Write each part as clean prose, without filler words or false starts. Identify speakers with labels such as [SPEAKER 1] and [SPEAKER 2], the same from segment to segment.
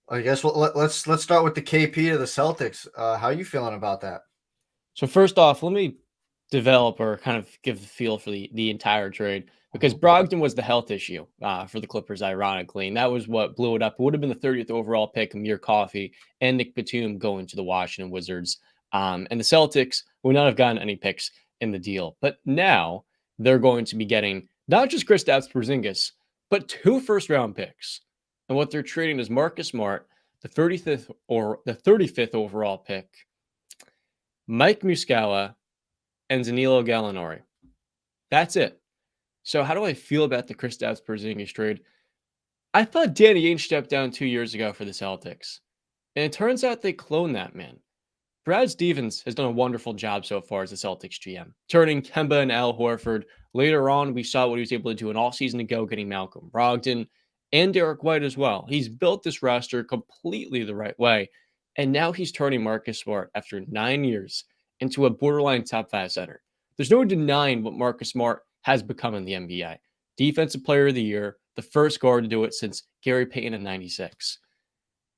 [SPEAKER 1] I guess let's start with the KP to the Celtics. How are you feeling about that?
[SPEAKER 2] So first off, let me develop or kind of give the feel for the entire trade because
[SPEAKER 1] Mhm.
[SPEAKER 2] Brogdon was the health issue for the Clippers, ironically, and that was what blew it up. It would have been the 30th overall pick, Amir Coffey and Nick Batum going to the Washington Wizards, and the Celtics would not have gotten any picks in the deal. But now they're going to be getting not just Kristaps Porzingis, but two first-round picks, and what they're trading is Marcus Smart, the 35th overall pick, Mike Muscala, and Danilo Gallinari. That's it. So how do I feel about the Kristaps Porzingis trade? I thought Danny Ainge stepped down 2 years ago for the Celtics, and it turns out they cloned that man. Brad Stevens has done a wonderful job so far as the Celtics GM, turning Kemba and Al Horford. Later on, we saw what he was able to do an all season ago, getting Malcolm Brogdon and Derek White as well. He's built this roster completely the right way, and now he's turning Marcus Smart after 9 years into a borderline top five center. There's no denying what Marcus Smart has become in the NBA. Defensive Player of the Year, the first guard to do it since Gary Payton in '96.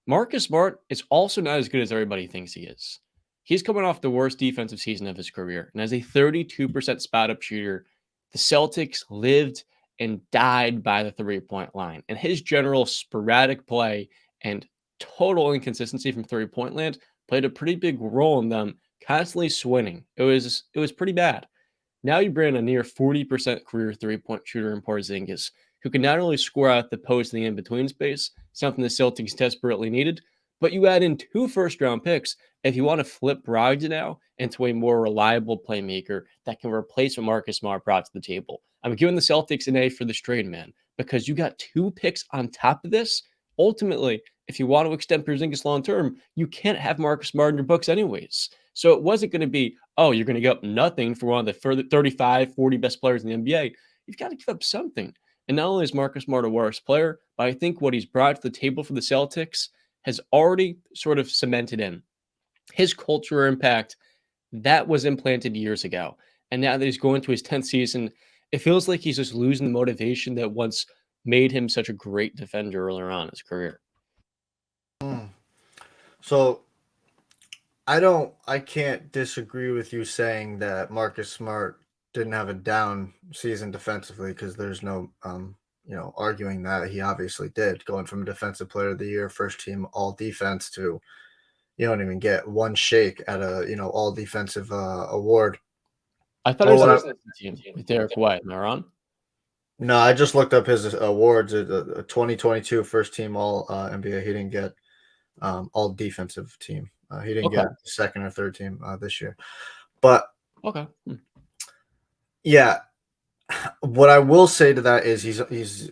[SPEAKER 2] Marcus Smart is also not as good as everybody thinks he is. He's coming off the worst defensive season of his career. And as a 32% spot up shooter, the Celtics lived and died by the 3 point line. And his general sporadic play and total inconsistency from 3 point land played a pretty big role in them constantly swinging. It was pretty bad. Now you bring a near 40% career 3 point shooter in Porzingis, who can not only score out the post in the in between space, something the Celtics desperately needed, but you add in two first round picks if you want to flip Brogdon now into a more reliable playmaker that can replace what Marcus Smart brought to the table. I'm giving the Celtics an A for this trade, man, because you got two picks on top of this. Ultimately, if you want to extend Porzingis long term, you can't have Marcus Smart in your books anyways. So it wasn't going to be, oh, you're going to give up nothing for one of the further 35, 40 best players in the NBA. You've got to give up something. And not only is Marcus Smart a worse player, but I think what he's brought to the table for the Celtics has already sort of cemented in his culture impact that was implanted years ago. And now that he's going to his 10th season, it feels like he's just losing the motivation that once made him such a great defender earlier on in his career.
[SPEAKER 1] Mm. So I can't disagree with you saying that Marcus Smart didn't have a down season defensively because there's no, arguing that he obviously did. Going from Defensive Player of the Year, first team All Defense to you don't even get one shake at a All Defensive award.
[SPEAKER 2] I thought it
[SPEAKER 1] But
[SPEAKER 2] was
[SPEAKER 1] what
[SPEAKER 2] on
[SPEAKER 1] I
[SPEAKER 2] the second team with Derek White. Am I wrong?
[SPEAKER 1] no, I just looked up his awards. A 2022 first team All NBA. He didn't get All Defensive team. He didn't
[SPEAKER 2] Okay.
[SPEAKER 1] get second or third team this year. But
[SPEAKER 2] Okay.
[SPEAKER 1] yeah, what I will say to that is he's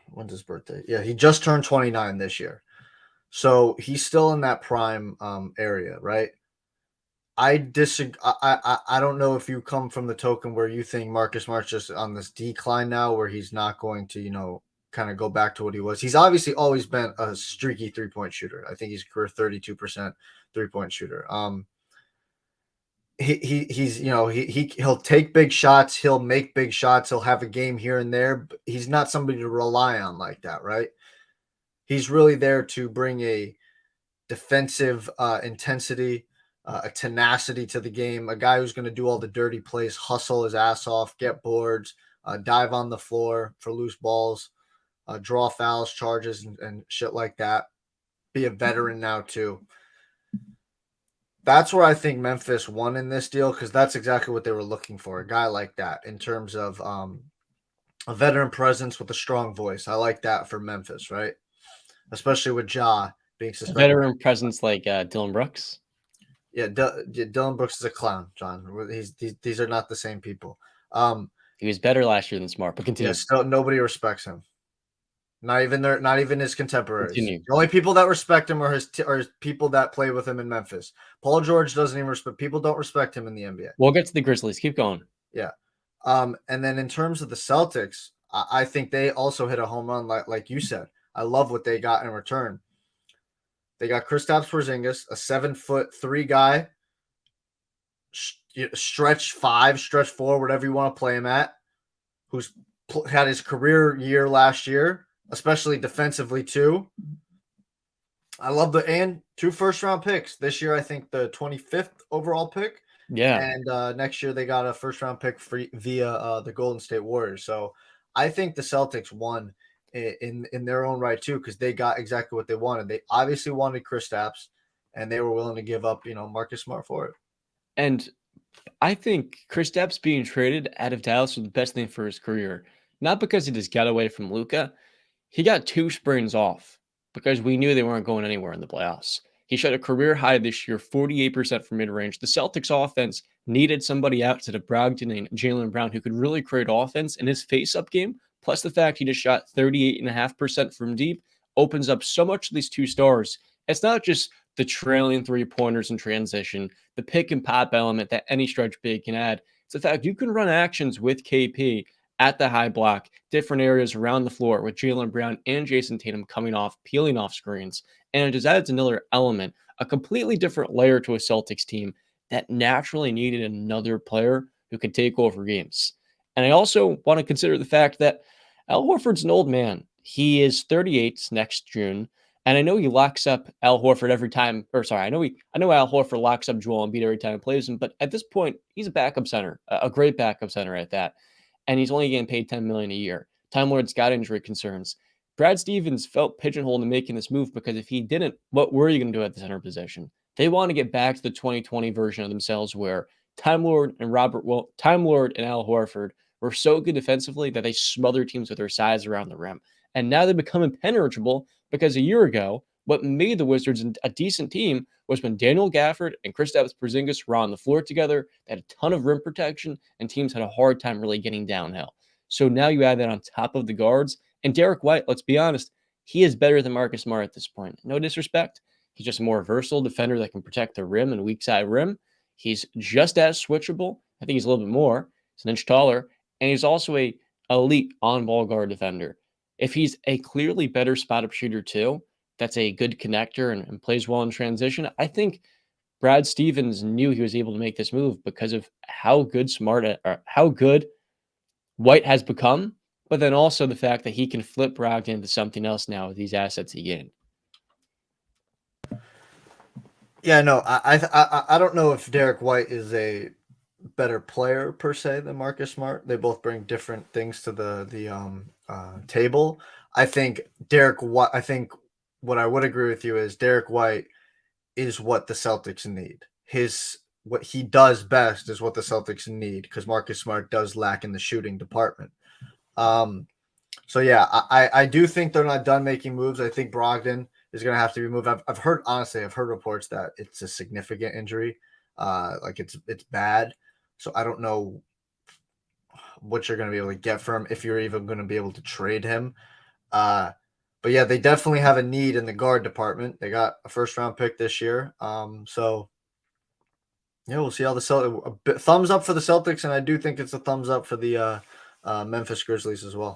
[SPEAKER 1] when's his birthday? Yeah, he just turned 29 this year, so he's still in that prime area, right? I disagree. I don't know if you come from the token where you think Marcus Smart's just on this decline now, where he's not going to kind of go back to what he was. He's obviously always been a streaky 3 point shooter. I think he's career 32% 3 point shooter. He's he'll take big shots, he'll make big shots, he'll have a game here and there. But he's not somebody to rely on like that, right? He's really there to bring a defensive intensity, a tenacity to the game. A guy who's going to do all the dirty plays, hustle his ass off, get boards, dive on the floor for loose balls, draw fouls, charges, and shit like that. Be a veteran now too. That's where I think Memphis won in this deal because that's exactly what they were looking for. A guy like that in terms of a veteran presence with a strong voice. I like that for Memphis, right? Especially with Ja being
[SPEAKER 2] A
[SPEAKER 1] suspended.
[SPEAKER 2] veteran presence like Dylan Brooks.
[SPEAKER 1] Yeah, Dylan Brooks is a clown, John. These are not the same people.
[SPEAKER 2] He was better last year than Smart, but
[SPEAKER 1] Yeah,
[SPEAKER 2] continue.
[SPEAKER 1] still nobody respects him. Not even his contemporaries.
[SPEAKER 2] Continue.
[SPEAKER 1] The only people that respect him are his people that play with him in Memphis. Paul George doesn't even respect. People don't respect him in the NBA.
[SPEAKER 2] We'll get to the Grizzlies. Keep going.
[SPEAKER 1] Yeah. And then in terms of the Celtics, I think they also hit a home run, like you said. I love what they got in return. They got Kristaps Porzingis, a 7'3" guy, stretch five, stretch four, whatever you want to play him at, who's had his career year last year, especially defensively too. I love and 2 first-round picks. This year, I think the 25th overall pick,
[SPEAKER 2] Yeah.
[SPEAKER 1] and next year they got a first-round pick via the Golden State Warriors. So I think the Celtics won in their own right too because they got exactly what they wanted. They obviously wanted Kristaps, and they were willing to give up, Marcus Smart for it.
[SPEAKER 2] And I think Kristaps being traded out of Dallas was the best thing for his career. Not because he just got away from Luca. He got 2 springs off because we knew they weren't going anywhere in the playoffs. He shot a career high this year, 48% from mid-range. The Celtics offense needed somebody outside of Brogdon and Jaylen Brown who could really create offense, in his face-up game, plus the fact he just shot 38.5% from deep, opens up so much to these 2 stars. It's not just the trailing three-pointers in transition, the pick and pop element that any stretch big can add. It's the fact you can run actions with KP at the high block, different areas around the floor with Jaylen Brown and Jason Tatum coming off, peeling off screens. And it just adds another element, a completely different layer to a Celtics team that naturally needed another player who could take over games. And I also want to consider the fact that Al Horford's an old man. He is 38 next June. And I know he locks up Al Horford every time, or sorry, I know Al Horford locks up Joel Embiid every time he plays him, but at this point, he's a backup center, a great backup center at that, and he's only getting paid $10 million a year. Time Lord's got injury concerns. Brad Stevens felt pigeonholed in making this move because if he didn't, what were you going to do at the center position? They want to get back to the 2020 version of themselves where Time Lord and Al Horford were so good defensively that they smother teams with their size around the rim. And now they become impenetrable because a year ago, what made the Wizards a decent team was when Daniel Gafford and Kristaps Porzingis were on the floor together. They had a ton of rim protection, and teams had a hard time really getting downhill. So now you add that on top of the guards. And Derek White, let's be honest, he is better than Marcus Smart at this point. No disrespect. He's just a more versatile defender that can protect the rim and weak side rim. He's just as switchable. I think he's a little bit more. He's an inch taller. And he's also a elite on-ball guard defender. If he's a clearly better spot-up shooter too, that's a good connector and plays well in transition, I think Brad Stevens knew he was able to make this move because of how good how good White has become, but then also the fact that he can flip Brogdon into something else now with these assets he gained.
[SPEAKER 1] Yeah, no, I don't know if Derek White is a better player per se than Marcus Smart. They both bring different things to the table. I think Derek White. I think what I would agree with you is Derek White is what the Celtics need. What he does best is what the Celtics need because Marcus Smart does lack in the shooting department. So yeah, I do think they're not done making moves. I think Brogdon is going to have to be moved. I've heard reports that it's a significant injury, like it's bad. So I don't know what you're going to be able to get from him if you're even going to be able to trade him. But yeah, they definitely have a need in the guard department. They got a first round pick this year. So yeah, we'll see how the thumbs up for the Celtics, and I do think it's a thumbs up for the Memphis Grizzlies as well.